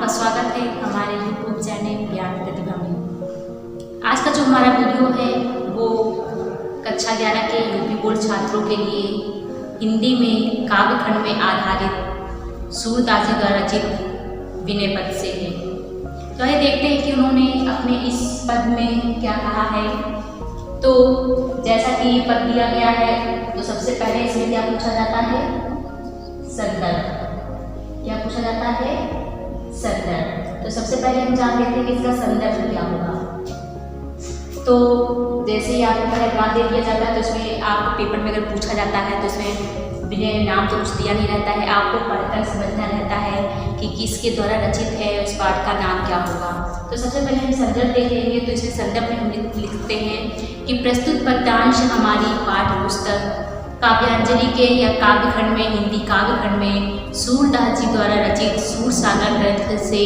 स्वागत है हमारे YouTube चैनल ज्ञान प्रतिभा में। आज का जो हमारा वीडियो है वो कक्षा 11 के यूपी बोर्ड छात्रों के लिए हिंदी में काव्य खंड में आधारित सूरदास जी द्वारा रचित विनय पद से है। तो आइए देखते हैं कि उन्होंने अपने इस पद में क्या कहा है। तो जैसा कि ये पद दिया गया है तो सबसे पहले इसमें क्या पूछा जाता है? संदर्भ। क्या पूछा जाता है? संदर्भ। तो सबसे पहले हम जान लेते हैं कि इसका संदर्भ क्या होगा। तो जैसे ही आपको पैराग्राफ दे दिया जाता है तो इसमें आपको पेपर में अगर पूछा जाता है तो इसमें विनय नाम तो कुछ दिया नहीं रहता है, आपको पढ़कर समझना रहता है कि किसके द्वारा रचित है, उस पाठ का नाम क्या होगा। तो सबसे पहले हम संदर्भ देख लेंगे। तो इसमें संदर्भ में हम लिखते हैं कि प्रस्तुत पद्यांश हमारी पाठ्य पुस्तक काव्यांजलि के या काव्य खंड में हिंदी काव्य खंड में सूरदास जी द्वारा रचित सूरसागर ग्रंथ से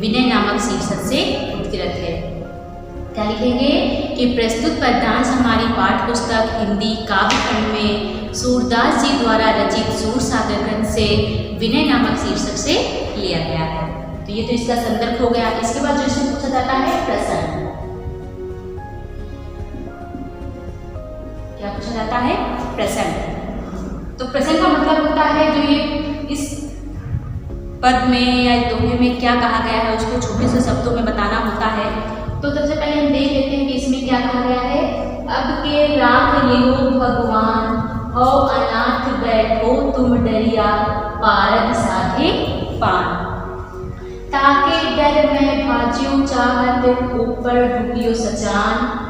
विनय नामक शीर्षक से उत्कृत है। क्या लिखेंगे कि प्रस्तुत पद्यांश हमारी पाठ्य पुस्तक हिंदी काव्य खंड में सूरदास जी द्वारा रचित सूरसागर ग्रंथ से विनय नामक शीर्षक से लिया गया है। तो ये तो इसका संदर्भ हो गया। इसके बाद जो इसमें पूछा जाता है प्रसंग। क्या पूछा जाता है? प्रसंग। तो प्रसंग का मतलब होता है जो ये इस पद में या दोहे में क्या कहा गया है उसको छोटे से शब्दों में बताना होता है। तो सबसे पहले हम देख लेते हैं कि इसमें क्या कहा गया है। अब के राख लियो भगवान, हो अनाथ बैठो तुम डरिया, पारद साधे पान। ताके डर में भाज्यो चाहत, ऊपर ढुकियो सचान।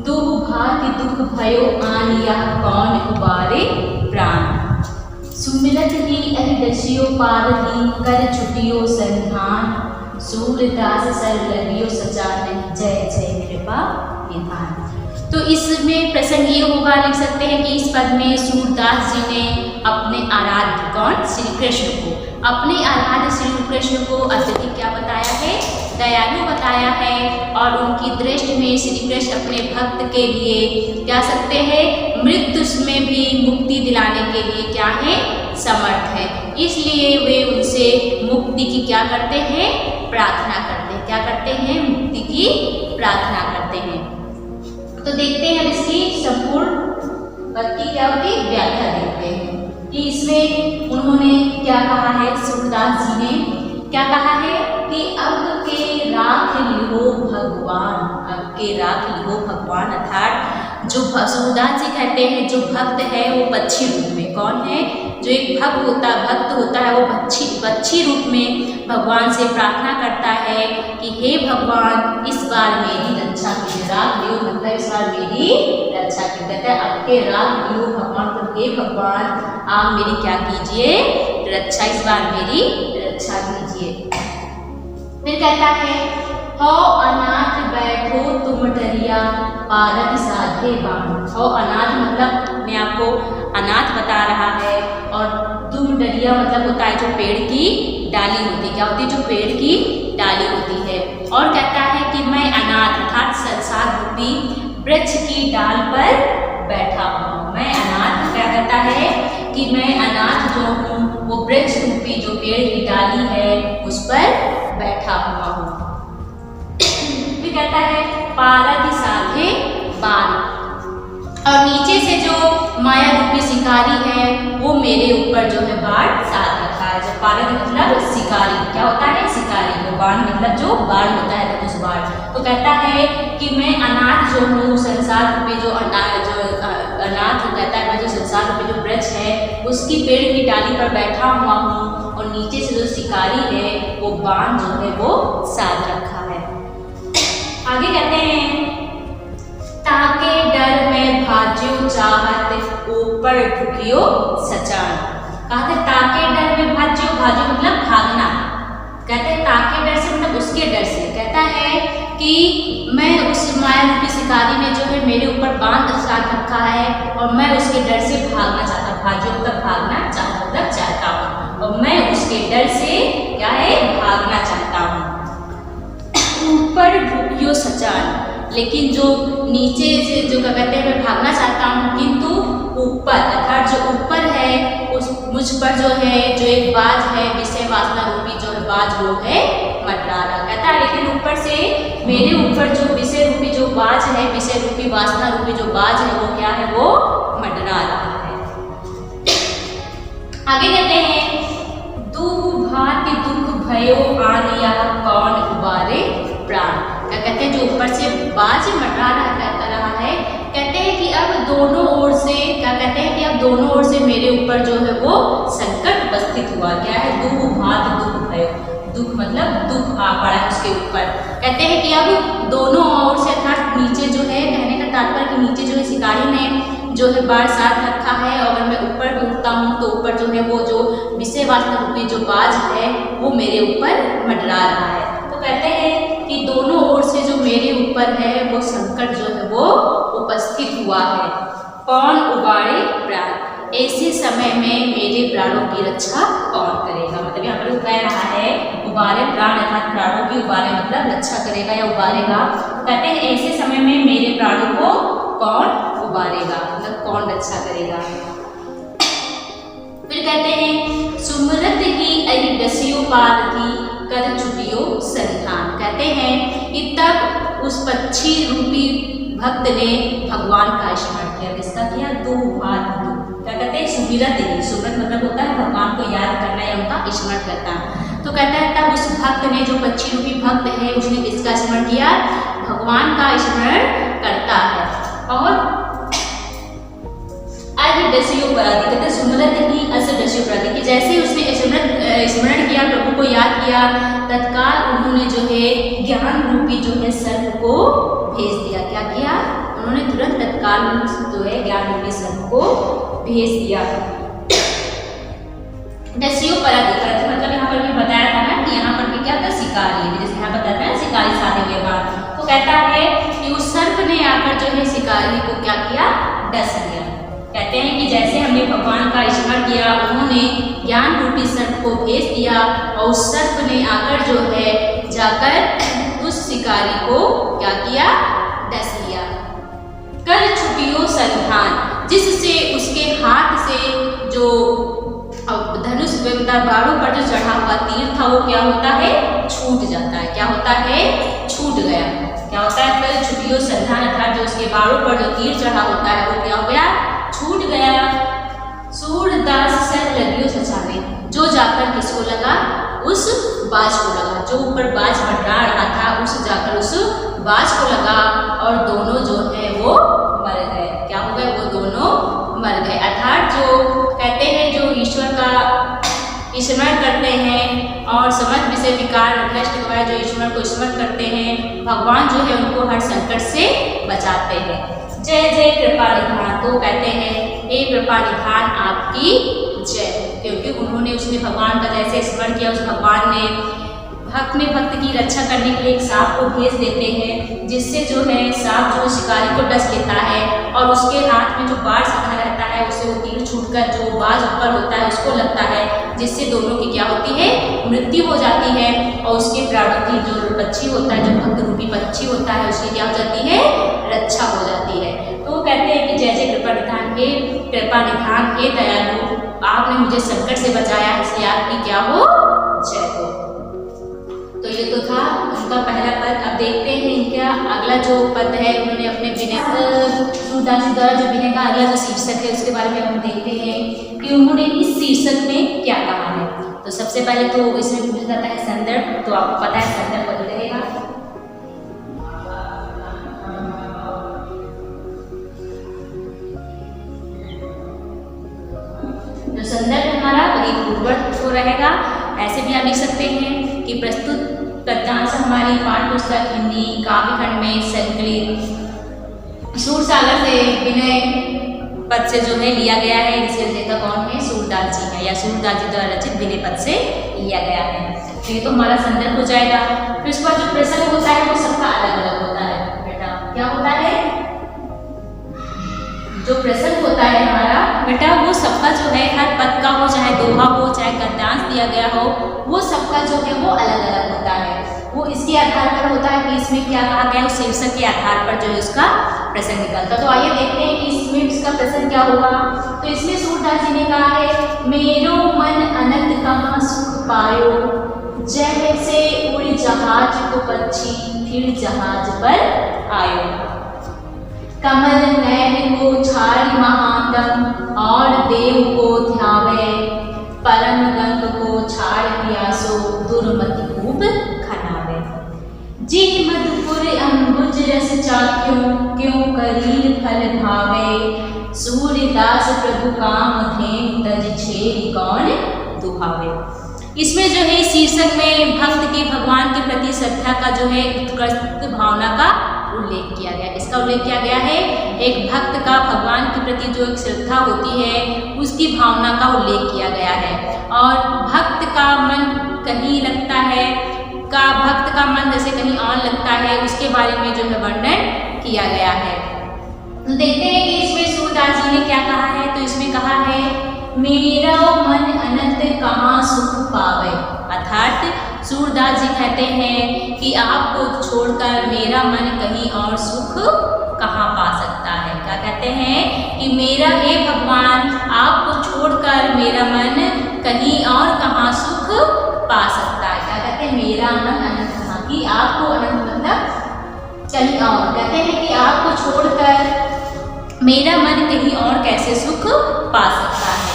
दुख भाति दुख भयो आनिया, कौन उबारे प्राण। सुमिरत ही अहिदशियो पारही, कर छुटियो संधान। सूरदास सर लगियो सचान, जय जय कृपा निधान। तो इसमें प्रसंग ये होगा, लिख सकते हैं कि इस पद में सूरदास जी ने अपने आराध्य कौन? श्री कृष्ण को, अपने आराध्य श्री कृष्ण को अत्यधिक क्या बताया है? दयालु बताया है। और उनकी दृष्टि में श्री कृष्ण अपने भक्त के लिए क्या सकते हैं? मृत्यु में भी मुक्ति दिलाने के लिए क्या है? समर्थ है। इसलिए वे उनसे मुक्ति की क्या करते हैं? प्रार्थना करते हैं। क्या करते हैं? मुक्ति की प्रार्थना करते हैं। तो देखते हैं इसकी संपूर्ण पद की क्या होती है? व्याख्या देखते हैं कि इसमें उन्होंने क्या कहा है। सूरदास जी ने क्या कहा है कि अब के राख लिहो भगवान, अब के राख लिहो भगवान, अर्थात जो सूरदास जी कहते हैं जो भक्त है वो पक्षी रूप में, कौन है? जो एक भक्त होता है वो पक्षी रूप में भगवान से प्रार्थना करता है कि हे भगवान इस बार मेरी रक्षा कीजिए। राख लियो मतलब इस बार मेरी रक्षा कीजिए। कहता है अब के राख लियो भगवान, तो हे भगवान आप मेरी क्या कीजिए? रक्षा, इस बार मेरी रक्षा कीजिए। फिर कहता है हो अनाथ बैठो तुम डरिया, पारद साधे बाण। हो अनाथ मतलब मैं आपको अनाथ बता रहा है, और तुम डरिया मतलब होता है जो पेड़ की डाली होती है। क्या होती है? जो पेड़ की डाली होती है। और कहता है कि मैं अनाथ अर्थात संसार रूपी वृक्ष की डाल पर बैठा हूँ। मैं अनाथ, क्या कहता है कि मैं अनाथ जो हूँ वो वृक्ष रूपी जो पेड़ की डाली है उस पर बैठा हुआ हूँ। फिर कहता है पारद साधे बाण, और नीचे से जो माया रूपी शिकारी है वो मेरे ऊपर जो है बाण साध रखा है। जो पारद मतलब शिकारी, क्या होता है? शिकारी। वो बाण मतलब जो बाण होता है तो उस बाण। तो कहता है कि मैं अनाथ जो हूँ, संसार रूपी जो अनाथ कहता है, मैं जो संसार रूपी जो वृक्ष है उसकी पेड़ की डाली पर बैठा हुआ हूँ, और नीचे से जो शिकारी है वो बाण जो है वो साध रखा है। आगे कहते हैं ताके डर में भाज्यो चाहत, ऊपर ढुकियो सचान। कहते ताके डर में भाज्यो, भाज्यो मतलब भागना। कहते हैं ताके डर से मतलब उसके डर से। कहता है कि मैं उस माया रूपी शिकारी ने जो है मेरे ऊपर बांध साध रखा है और मैं उसके डर से भागना चाहता हूँ। भाज्यो मतलब भागना चाहता हूँ, और मैं उसके डर से क्या है? भागना चाहता हूँ। ऊपर ढुकियो सचान, लेकिन जो नीचे से जो कहते हैं मैं भागना चाहता हूँ, किंतु ऊपर अर्थात जो ऊपर है उस मुझ पर जो है जो एक बाज है, विषय वासना रूपी जो है बाज वो है मट मंडरारा। कहता है लेकिन ऊपर से मेरे ऊपर जो विषय रूपी जो बाज है, विषय रूपी वासना रूपी जो बाज है वो क्या है, वो मंडरा रहा है। आगे कहते हैं दुख भाति दुख भयो आनिया कौन उबारे प्राण। क्या कहते हैं, जो ऊपर से बाज मंडरा रहा है, कहते हैं कि अब दोनों ओर से क्या कहते हैं कि अब दोनों ओर से मेरे ऊपर जो है वो संकट उपस्थित हुआ। क्या है, दुख भात दुख भयो, दुख मतलब दुख आ पड़ा है उसके ऊपर। कहते हैं कि अब दोनों ओर से अर्थात नीचे जो है, कहने का तात्पर्य कि नीचे जो है शिकारी ने जो है बाढ़ साथ रखा है, और अगर मैं ऊपर भी उठता हूँ तो ऊपर जो है वो जो विषय वासना रूपी जो बाज है वो मेरे ऊपर मंडरा रहा है। तो कहते हैं कि दोनों ओर से जो मेरे ऊपर है वो संकट जो है वो उपस्थित हुआ है। कौन उबारे प्राण, ऐसे समय में मेरे प्राणों की रक्षा कौन करेगा। मतलब यहाँ पर कह रहा है उबारे प्राण अर्थात प्राणों की उबारे मतलब रक्षा करेगा या उबारेगा। कहते हैं ऐसे समय में मेरे प्राणों को कौन उबारेगा, मतलब कौन रक्षा करेगा। फिर कहते हैं सुमरत ही अहिदस्यो पारथी कर चुकियो संधान। कहते हैं कि तब उस पक्षी रूपी भक्त ने भगवान का स्मरण किया। किसका किया, दो भात दो। क्या कहते हैं, सुमिरत ही, सुमिरत मतलब होता है भगवान को याद करना या उनका स्मरण करना। तो कहता है तब उस भक्त ने, जो पक्षी रूपी भक्त है, उसने किसका स्मरण किया, भगवान का स्मरण करता है। और अहिदस्यो पराधी, कहते हैं सुमरत ही अहिदस्यो पराधी, कि जैसे उसने स्मरण किया, प्रभु को याद किया, तत्काल उन्होंने जो है ज्ञान रूपी जो है सर्प को भेज दिया। क्या किया उन्होंने, तुरंत तत्काल जो है ज्ञान रूपी सर्प को भेज दिया। दस्यो पराधी, मतलब यहाँ पर भी बताया था ना कि यहाँ पर भी क्या था, शिकारी, जैसे यहाँ बताया था शिकारी साधे हुए बात। तो कहता है कि उस सर्प ने आकर जो है शिकारी को क्या किया, डस लिया। कहते हैं कि जैसे हमने भगवान का स्मरण किया, उन्होंने ज्ञान रूपी सर्प को भेज दिया, और उस सर्प ने आकर जो है जाकर उस शिकारी को क्या किया, डस लिया। कर छुटियो संधान, जिससे उसके हाथ से जो धनुष बाड़ों पर जो चढ़ा हुआ तीर था वो क्या होता है, छूट जाता है। क्या होता है, छूट गया। क्या होता है, कर छुटियो संधान अर्थात जो उसके बाड़ों पर जो तीर चढ़ा होता है वो क्या हो गया, छूट गया। सूरदास सर लगियो सचावे, जो जाकर किसको लगा, उस बाज को लगा। जो ऊपर बाज मंडरा रहा था उस जाकर उस बाज को लगा, और दोनों जो है वो मर गए। क्या हो गए, वो दोनों मर गए। अर्थात जो कहते हैं जो ईश्वर का स्मरण करते हैं और समस्त विषय विकार नष्ट हुआ, जो ईश्वर को स्मरण करते हैं, भगवान जो है उनको हर संकट से बचाते हैं। जय जय कृपा निधान। तो कहते हैं हे कृपा निधान आपकी जय, क्योंकि उन्होंने उसने भगवान का जैसे स्मरण किया, उस भगवान ने भक्त की रक्षा करने के लिए एक सांप को भेज देते हैं, जिससे जो है सांप जो शिकारी को डस लेता है, और उसके हाथ में जो बाढ़ सखा रहता है उससे वो तीर छूटकर जो बाज ऊपर होता है उसको लगता है, जिससे दोनों की क्या होती है, मृत्यु हो जाती है, और उसके प्राणों की जो पक्षी होता है, जो भक्त रूपी पक्षी होता है, उसकी क्या हो जाती है, रक्षा हो जाती है। तो कहते हैं कि जय जय कृपा निधान, हे कृपा निधान, हे दयालु, आपने मुझे संकट से बचाया, इसलिए आपकी क्या हो, जय हो। तो ये तो था उनका पहला पद। अब देखते हैं इनका अगला जो पद है, उन्होंने अपने विनय सूरदास जी द्वारा जो विनय का अगला जो शीर्षक है उसके बारे में हम देखते हैं कि उन्होंने इस शीर्षक में क्या कहा है। तो सबसे पहले तो इसमें पूछा जाता है संदर्भ, तो आपको पता है संदर्भ वही रहेगा। जो संदर्भ हमारा वही पूर्ववर्त को रहेगा। ऐसे भी आप लिख सकते हैं कि प्रस्तुत पद्यांश हमारी पाठ्य पुस्तक हिंदी काव्यखंड में संकलित सूरसागर से विनय पद से जो है लिया गया है, जिसके रचयिता कौन है, सूरदास जी है, या सूरदास जी द्वारा रचित विनय पद से लिया गया है। तो ये तो हमारा संदर्भ हो जाएगा। फिर उसके बाद जो प्रसंग होता है वो सबका अलग अलग होता है। बेटा क्या होता है, जो प्रसंग होता है हमारा बेटा वो सबका जो है हर पद का हो, चाहे दोहा हो, चाहे गद्यांश दिया गया हो, वो सबका जो है वो अलग अलग होता है। वो इसके आधार पर होता है कि इसमें क्या कहा गया है, उस शीर्षक के आधार पर जो है उसका प्रसंग निकलता। तो आइए देखते हैं कि इसमें इसका प्रसंग क्या होगा। तो इसमें सूरदास जी ने कहा है, मेरो मन अनंत कहाँ सुख पायो, जैसे उड़ जहाज को पक्षी फिर जहाज पर आयो। कमल नयन को छाड़ी महातम और देव को ध्यावे। परम गंग को छाड़ पियासो दुर्मति खूब खनावे। जी मधुपुर अम्बुज रस चाख्यो क्यों करील फल भावे। सूर्यदास प्रभु काम धेम तज छेरी कौन दुहावे। इसमें जो है शीर्षक में भक्त के भगवान के प्रति श्रद्धा का जो है उत्कृष्ट भावना का उल्लेख किया गया। इसका उल्लेख किया गया है एक भक्त का भगवान के प्रति जो एक श्रद्धा होती है उसकी भावना का उल्लेख किया गया है। और भक्त का मन कहीं लगता है भक्त का मन जैसे कहीं और लगता है उसके बारे में जो है वर्णन किया गया है। तो देखते हैं कि इसमें सूरदास जी ने क्या कहा है। तो इसमें कहा है मेरा मन अनंत कहाँ सुख पावे। अर्थात सूरदास जी कहते हैं कि आपको छोड़कर मेरा मन कहीं और सुख कहाँ पा सकता है। क्या कहते हैं कि मेरा हे भगवान आपको छोड़कर मेरा मन कहीं और कहाँ सुख पा सकता है। क्या कहते हैं मेरा मन अनंत कहाँ की आपको अनंत मतलब कहीं और। कहते हैं कि आपको छोड़कर मेरा मन कहीं और कैसे सुख पा सकता है।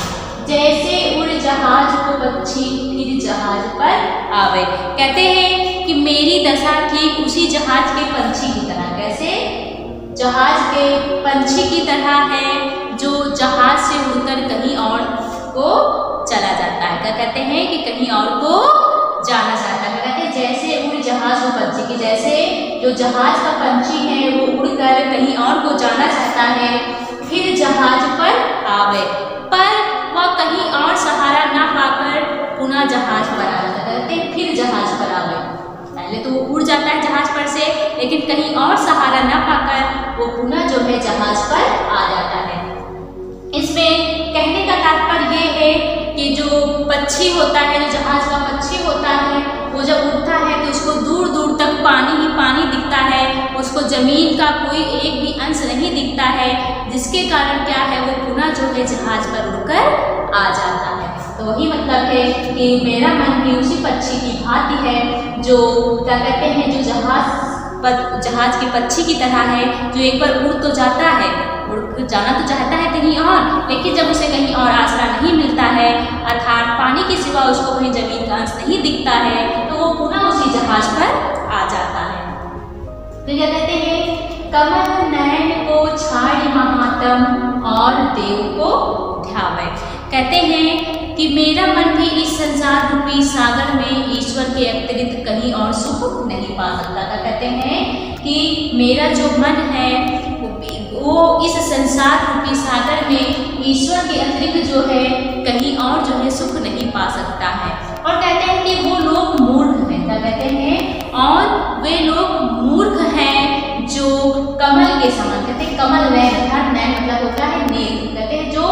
जैसे उड़ जहाज को पक्षी फिर जहाज पर आवे। कहते हैं कि मेरी दशा ठीक उसी जहाज के पंछी की तरह। कैसे जहाज के पंछी की तरह है जो जहाज से उड़कर कहीं और को चला जाता है। क्या कहते हैं कि कहीं और को जाना चाहता है। कहते हैं जैसे उड़ जहाज को पंछी की जैसे जो जहाज का पंछी है वो उड़कर कहीं और को जाना चाहता है फिर जहाज पर आवे पर वह कहीं और सहारा ना पाकर पुनः जहाज पर आ जाता है। कहते हैं फिर जहाज पर आवे। पहले तो वो उड़ जाता है जहाज पर से लेकिन कहीं और सहारा ना पाकर वो पुनः जो है जहाज पर आ जाता है। इसमें कहने का तात्पर्य ये है कि जो पक्षी होता है जो जहाज का पक्षी होता है वो जब उड़ता है तो उसको दूर दूर तक पानी ही पानी दिखता है। उसको जमीन का कोई एक भी अंश नहीं दिखता है जिसके कारण क्या है वो पुनः जो है जहाज पर उड़कर आ जाता है। तो वही मतलब है कि मेरा मन भी उसी पक्षी की भांति है जो क्या कहते हैं जो जहाज के पक्षी की तरह है जो एक बार उड़ तो जाता है उड़ जाना तो चाहता है कहीं और लेकिन जब उसे कहीं और आसरा नहीं मिलता है अर्थात पानी के सिवा उसको कहीं जमीन का अंश नहीं दिखता है तो वो पुनः उसी जहाज पर आ जाता है। तो क्या कहते हैं कमल नयन को छाड़ी महातम और देव को ध्यावे। कहते हैं कि मेरा मन भी इस संसार रूपी सागर में ईश्वर के अतिरिक्त कहीं और सुख नहीं पा सकता। क्या कहते हैं कि मेरा जो मन है वो इस संसार रूपी सागर में ईश्वर के अतिरिक्त जो है कहीं और जो है सुख नहीं पा सकता है। और कहते हैं कि वो लोग मूर्ख हैं। क्या कहते हैं और वे लोग मूर्ख हैं जो कमल के समान। कहते हैं कमल नयन अर्थात नयन मतलब होता है नेत्र। कहते हैं जो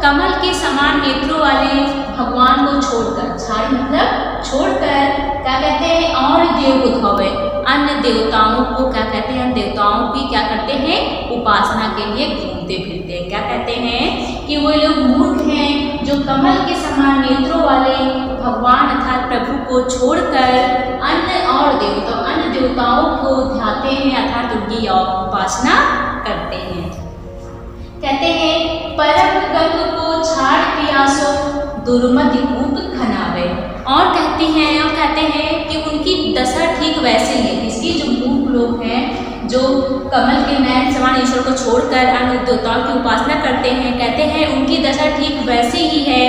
कमल के समान नेत्रों वाले भगवान को छोड़कर छाड़ मतलब छोड़कर क्या कहते हैं और देव को धोवे अन्य देवताओं को क्या कहते हैं देवताओं की क्या करते हैं उपासना के लिए घूमते फिरते हैं। क्या कहते हैं कि वो लोग मूर्ख हैं जो कमल के समान नेत्रों वाले भगवान अर्थात प्रभु को छोड़कर अन्य देवताओं को ध्याते हैं अर्थात उनकी उपासना करते हैं। कहते हैं परम गंग को छाड़ पियासो दुर्मति खूब खनावे। और कहते हैं कि उनकी दशा ठीक वैसे ही है। इसकी जो मूर्ख लोग हैं जो कमल के नयन समान ईश्वर को छोड़कर अन्य देवताओं की उपासना करते हैं कहते हैं उनकी दशा ठीक वैसे ही है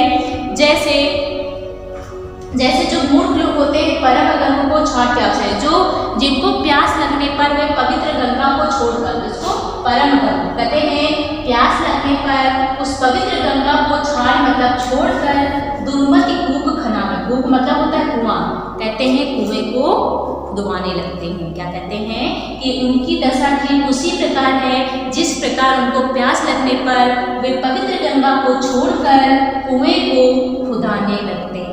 जैसे जो मूर्ख लोग होते हैं परम गंगा को छाड़ प्यास है जो जिनको प्यास लगने पर वे पवित्र गंगा को छोड़कर उसको परम गंगा कहते हैं। प्यास लगने पर उस पवित्र गंगा को छाड़ मतलब छोड़कर दुर्मति कूप खनावे। कूप मतलब होता है कुआं। कहते हैं कुएं को खुदवाने लगते हैं। क्या कहते हैं कि उनकी दशा ठीक उसी प्रकार है जिस प्रकार उनको प्यास लगने पर वे पवित्र गंगा को छोड़कर कुएं को खुदाने लगते हैं।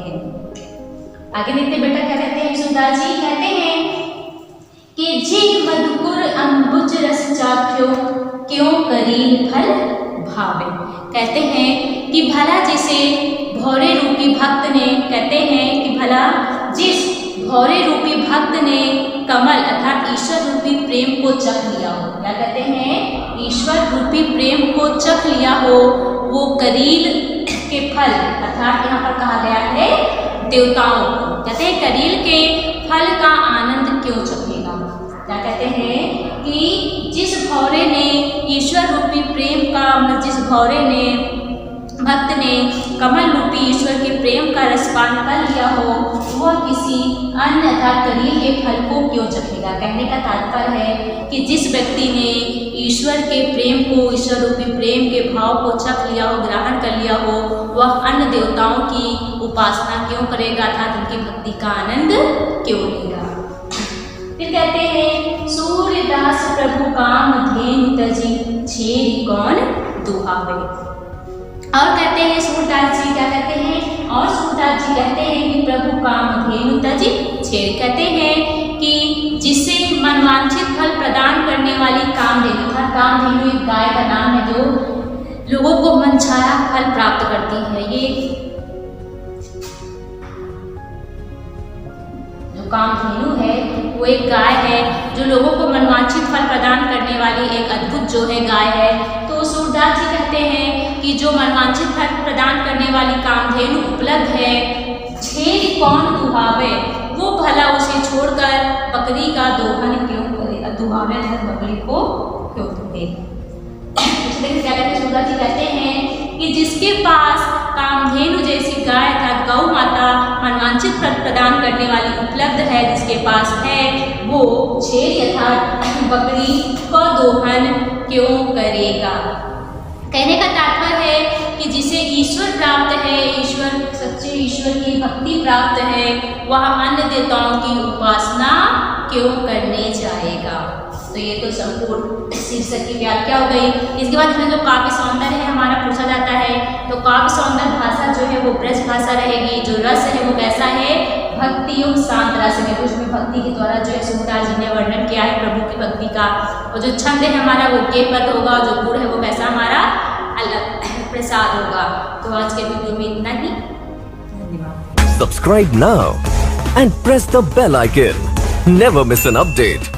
आगे देखते बेटा क्या कहते हैं सूरदास जी कहते हैं कि जी मधुपुर अम्बुज रस चाख्यो क्यों करील फल भावे। कहते हैं कि भला जिसे भौरे रूपी भक्त ने कहते हैं कि भला जिस भौरे रूपी भक्त ने कमल अर्थात ईश्वर रूपी प्रेम को चख लिया हो। क्या कहते हैं? ईश्वर रूपी प्रेम को चख लिया हो, वो करील के फल अर्थात यहाँ पर कहा गया है देवताओं को। कहते हैं करील के फल का आनंद क्यों चखेगा? क्या कहते हैं कि जिस भौरे ने ईश्वर रूपी प्रेम का, जिस भौरे ने भक्त ने कमल रूपी ईश्वर के प्रेम का रसपान कर लिया हो, वह किसी अन्य अर्थात करील के फल को क्यों चखेगा? कहने का तात्पर्य है कि जिस व्यक्ति ने ईश्वर के प्रेम को, ईश्वर रूपी प्रेम के भाव को चख लिया हो, ग्रहण कर लिया हो, वह अन्य देवताओं की उपासना क्यों करेगा अर्थात उनकी भक्ति का आनंद क्यों लेगा? फिर कहते हैं सूर्यदास प्रभु काम धेनु तजी छेरी कौन दुहावे। और कहते हैं सूरदास जी क्या कहते हैं? और सूरदास जी कहते हैं कि प्रभु काम धेनु तजी छेड़, कहते हैं कि जिसे मनवांछित फल प्रदान करने वाली कामधेनु था। कामधेनु एक गाय का नाम है जो लोगों को मनचाहा फल प्राप्त करती है। ये जो कामधेनु है वो एक गाय है जो लोगों को मनवांछित फल प्रदान करने वाली एक अद्भुत जो है गाय है। तो सूरदास जी कहते हैं कि जो मनवांछित फल प्रदान करने वाली कामधेनु उपलब्ध है, छेड़ कौन दुहावे, वो भला उसे छोड़कर बकरी का दोहन क्यों करेगा? दुहावे बकरी को क्यों दुहे? क्या कहते हैं सूरदास जी कहते हैं कि जिसके पास कामधेनु जैसी गाय अर्थात गौ माता मनवांछित फल प्रदान करने वाली उपलब्ध है, जिसके पास है, वो छेड़ अर्थात बकरी का दोहन क्यों करेगा? कहने का तात्पर्य है कि जिसे ईश्वर प्राप्त है, ईश्वर सच्चे ईश्वर की भक्ति प्राप्त है, वह अन्य देवताओं की उपासना क्यों करने जाएगा? तो ये तो संपूर्ण शीर्षक की व्याख्या हो गई। इसके बाद इसमें जो काव्य सौंदर्य है हमारा पूछा जाता है, तो काव्य सौंदर्य भाषा जो है वो ब्रज भाषा रहेगी। जो रस है वो कैसा है? भक्ति योग शांत रस है। उसमें भक्ति के द्वारा जो है सूरदास जी ने वर्णन किया है प्रभु की भक्ति का। और जो छंद है हमारा वो के पद होगा, जो गुण है वो कैसा हमारा अलग प्रसाद होगा। तो आज के वीडियो में इतना ही। धन्यवाद। Subscribe now and press the bell icon. Never miss an update.